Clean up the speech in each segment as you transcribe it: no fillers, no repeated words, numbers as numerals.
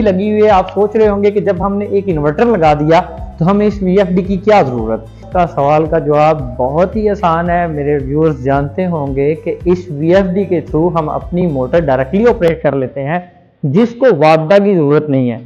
लगी हुई है। आप सोच रहे होंगे कि जब हमने एक इन्वर्टर लगा दिया तो हमें इस वीएफडी की क्या जरूरत। इसका सवाल का जवाब बहुत ही आसान है। मेरे व्यूअर्स जानते होंगे कि इस वीएफडी के थ्रू हम अपनी मोटर डायरेक्टली ऑपरेट कर लेते हैं, जिसको वापडा की जरूरत नहीं है।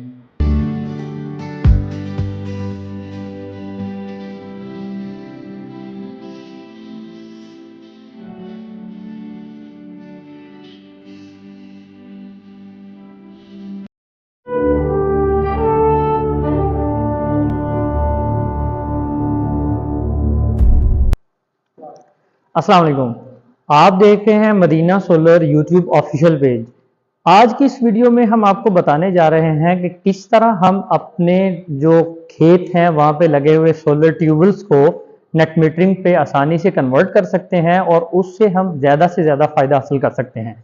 अस्सलाम वालेकुम, आप देख रहे हैं Madina solar YouTube official page. आज की इस वीडियो में हम आपको बताने जा रहे हैं कि किस तरह हम अपने जो खेत हैं वहां पे लगे हुए सोलर ट्यूबवेल्स को नेट मीटरिंग पे आसानी से कन्वर्ट कर सकते हैं और उससे हम ज़्यादा से ज़्यादा फ़ायदा हासिल कर सकते हैं।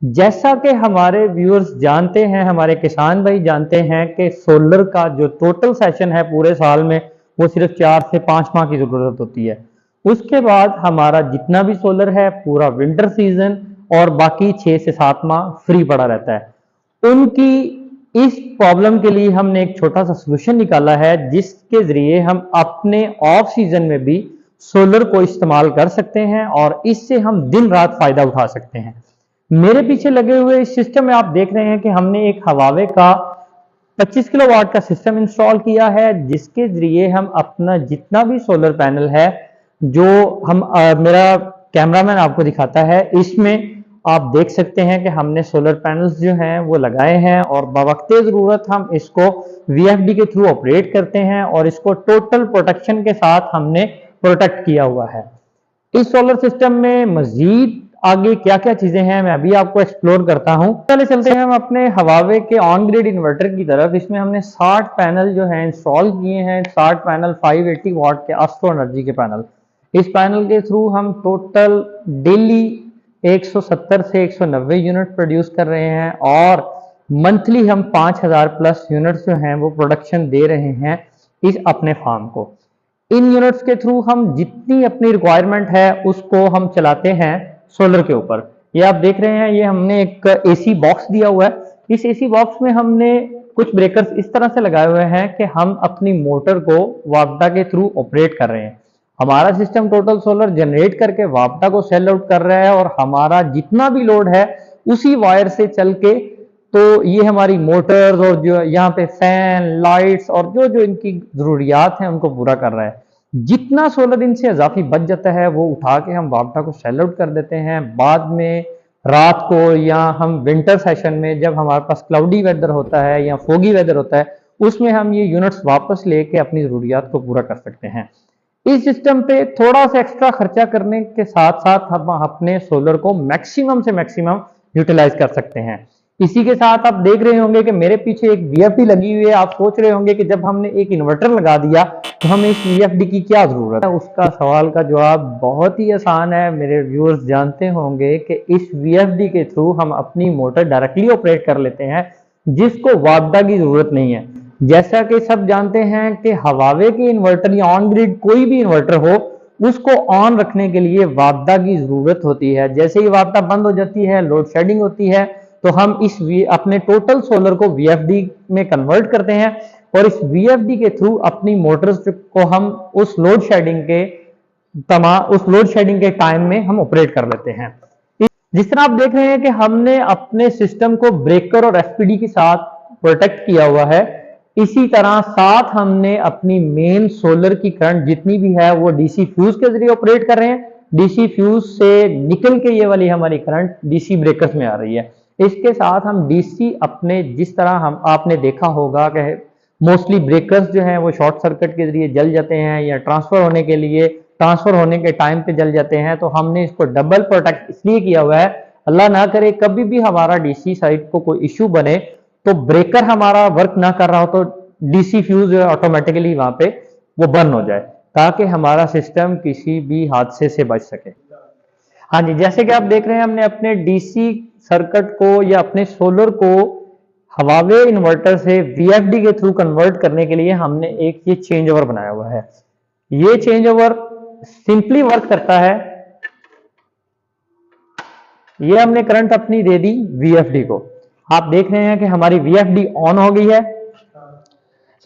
जैसा कि हमारे व्यूअर्स जानते हैं, हमारे किसान भाई जानते हैं कि सोलर का जो टोटल सेशन है पूरे साल में वो सिर्फ 4 से 5 माह की ज़रूरत होती है। उसके बाद हमारा जितना भी सोलर है पूरा विंटर सीजन और बाकी 6 से 7 माह फ्री पड़ा रहता है। उनकी इस प्रॉब्लम के लिए हमने एक छोटा सा सोल्यूशन निकाला है, जिसके जरिए हम अपने ऑफ सीजन में भी सोलर को इस्तेमाल कर सकते हैं और इससे हम दिन रात फायदा उठा सकते हैं। मेरे पीछे लगे हुए इस सिस्टम में आप देख रहे हैं कि हमने एक हवावे का 25 किलोवाट का सिस्टम इंस्टॉल किया है, जिसके जरिए हम अपना जितना भी सोलर पैनल है जो हम मेरा कैमरामैन आपको दिखाता है, इसमें आप देख सकते हैं कि हमने सोलर पैनल्स जो हैं वो लगाए हैं और बवक्ते ज़रूरत हम इसको वीएफडी के थ्रू ऑपरेट करते हैं और इसको टोटल प्रोटेक्शन के साथ हमने प्रोटेक्ट किया हुआ है। इस सोलर सिस्टम में मजीद आगे क्या क्या चीजें हैं मैं अभी आपको एक्सप्लोर करता हूं। पहले चलते हैं हम अपने हवावे के ऑन ग्रिड इन्वर्टर की तरफ। इसमें हमने 60 पैनल जो है इंस्टॉल किए हैं। 60 पैनल 580 वाट के एस्ट्रो एनर्जी के पैनल। इस पैनल के थ्रू हम टोटल डेली 170 से 190 यूनिट प्रोड्यूस कर रहे हैं और मंथली हम 5000 प्लस यूनिट्स जो हैं वो प्रोडक्शन दे रहे हैं इस अपने फार्म को। इन यूनिट्स के थ्रू हम जितनी अपनी रिक्वायरमेंट है उसको हम चलाते हैं सोलर के ऊपर। ये आप देख रहे हैं, ये हमने एक एसी बॉक्स दिया हुआ है। इस एसी बॉक्स में हमने कुछ ब्रेकर्स इस तरह से लगाए हुए हैं कि हम अपनी मोटर को वापडा के थ्रू ऑपरेट कर रहे हैं। हमारा सिस्टम टोटल सोलर जनरेट करके वापडा को सेल आउट कर रहा है और हमारा जितना भी लोड है उसी वायर से चल के तो ये हमारी मोटर्स और जो यहाँ पे फैन लाइट्स और जो जो इनकी जरूरियात हैं उनको पूरा कर रहा है। जितना सोलर इनसे इजाफी बच जाता है वो उठा के हम वापडा को सेल आउट कर देते हैं। बाद में रात को या हम विंटर सेशन में जब हमारे पास क्लाउडी वेदर होता है या फोगी वेदर होता है उसमें हम ये यूनिट्स वापस लेके अपनी जरूरियात को पूरा कर सकते हैं। इस सिस्टम पे थोड़ा सा एक्स्ट्रा खर्चा करने के साथ साथ हम अपने सोलर को मैक्सिमम से मैक्सिमम यूटिलाइज कर सकते हैं। इसी के साथ आप देख रहे होंगे कि मेरे पीछे एक वीएफडी लगी हुई है। आप सोच रहे होंगे कि जब हमने एक इन्वर्टर लगा दिया तो हमें इस वीएफडी की क्या जरूरत है। उसका सवाल का जवाब बहुत ही आसान है। मेरे व्यूअर्स जानते होंगे कि इस वीएफडी के थ्रू हम अपनी मोटर डायरेक्टली ऑपरेट कर लेते हैं, जिसको वापडा की जरूरत नहीं है। जैसा कि सब जानते हैं कि हवावे के इन्वर्टर या ऑन ग्रिड कोई भी इन्वर्टर हो उसको ऑन रखने के लिए वापडा की जरूरत होती है। जैसे ही वापडा बंद हो जाती है, लोड शेडिंग होती है, तो हम इस अपने टोटल सोलर को वीएफडी में कन्वर्ट करते हैं और इस वीएफडी के थ्रू अपनी मोटर्स को हम उस लोड शेडिंग के टाइम में हम ऑपरेट कर लेते हैं। जिस तरह आप देख रहे हैं कि हमने अपने सिस्टम को ब्रेकर और एफपीडी के साथ प्रोटेक्ट किया हुआ है, इसी तरह साथ हमने अपनी मेन सोलर की करंट जितनी भी है वो डीसी फ्यूज के जरिए ऑपरेट कर रहे हैं। डीसी फ्यूज से निकल के ये वाली हमारी करंट डीसी ब्रेकर्स में आ रही है। इसके साथ हम डीसी अपने जिस तरह हम आपने देखा होगा कि मोस्टली ब्रेकर्स जो हैं वो शॉर्ट सर्किट के जरिए जल जाते हैं या ट्रांसफर होने के टाइम पे जल जाते हैं, तो हमने इसको डबल प्रोटेक्ट इसलिए किया हुआ है अल्लाह ना करे कभी भी हमारा डीसी साइड को कोई इश्यू बने तो ब्रेकर हमारा वर्क ना कर रहा हो तो डीसी फ्यूज जो है ऑटोमेटिकली वहां पे वो बंद हो जाए, ताकि हमारा सिस्टम किसी भी हादसे से बच सके। हाँ जी, जैसे कि आप देख रहे हैं हमने अपने डीसी सर्किट को या अपने सोलर को हवावे इन्वर्टर से वीएफडी के थ्रू कन्वर्ट करने के लिए हमने एक ये चेंज ओवर बनाया हुआ है। ये चेंज ओवर सिंपली वर्क करता है। ये हमने करंट अपनी दे दी वीएफडी को। आप देख रहे हैं कि हमारी VFD ऑन हो गई है।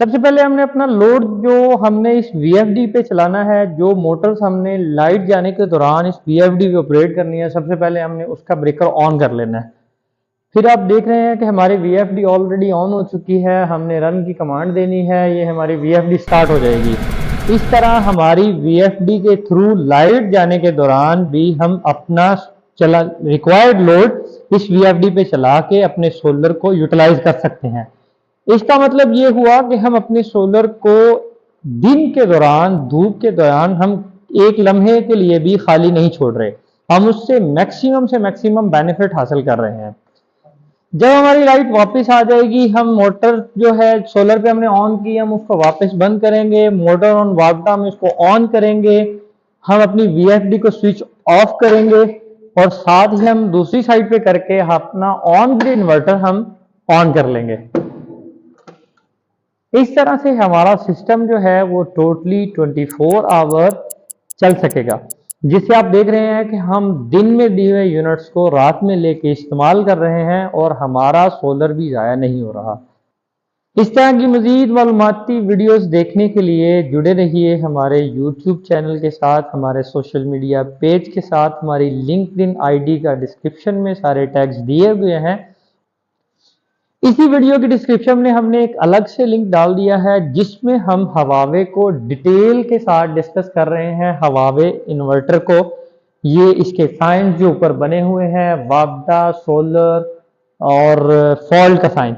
सबसे पहले हमने अपना लोड जो हमने इस VFD पे चलाना है, जो मोटर्स हमने लाइट जाने के दौरान इस VFD पे ऑपरेट करनी है, सबसे पहले हमने उसका ब्रेकर ऑन कर लेना है। फिर आप देख रहे हैं कि हमारी VFD ऑलरेडी ऑन हो चुकी है, हमने रन की कमांड देनी है, ये हमारी VFD स्टार्ट हो जाएगी। इस तरह हमारी VFD के थ्रू लाइट जाने के दौरान भी हम अपना रिक्वायर्ड लोड इस VFD पे चला के अपने सोलर को यूटिलाइज कर सकते हैं। इसका मतलब ये हुआ कि हम अपने सोलर को दिन के दौरान, धूप के दौरान हम एक लम्हे के लिए भी खाली नहीं छोड़ रहे, हम उससे मैक्सिमम से मैक्सिमम बेनिफिट हासिल कर रहे हैं। जब हमारी लाइट वापस आ जाएगी, हम मोटर जो है सोलर पे हमने ऑन की, हम उसको वापस बंद करेंगे, मोटर ऑन वापटा हम इसको ऑन करेंगे, हम अपनी VFD को स्विच ऑफ करेंगे और साथ ही हम दूसरी साइड पे करके अपना ऑन ग्रिड इन्वर्टर हम ऑन कर लेंगे। इस तरह से हमारा सिस्टम जो है वो टोटली 24 आवर चल सकेगा, जिससे आप देख रहे हैं कि हम दिन में दिए हुए यूनिट्स को रात में लेके इस्तेमाल कर रहे हैं और हमारा सोलर भी ज़ाया नहीं हो रहा। इस तरह की मज़ीद मालूमाती वीडियोस देखने के लिए जुड़े रहिए हमारे YouTube चैनल के साथ, हमारे सोशल मीडिया पेज के साथ। हमारी लिंक्डइन ID का डिस्क्रिप्शन में सारे टैग्स दिए हुए हैं। इसी वीडियो के डिस्क्रिप्शन में हमने एक अलग से लिंक डाल दिया है, जिसमें हम हवावे को डिटेल के साथ डिस्कस कर रहे हैं। हवावे इन्वर्टर को, ये इसके साइन जो ऊपर बने हुए हैं, वापडा, सोलर और फॉल्ट का साइन,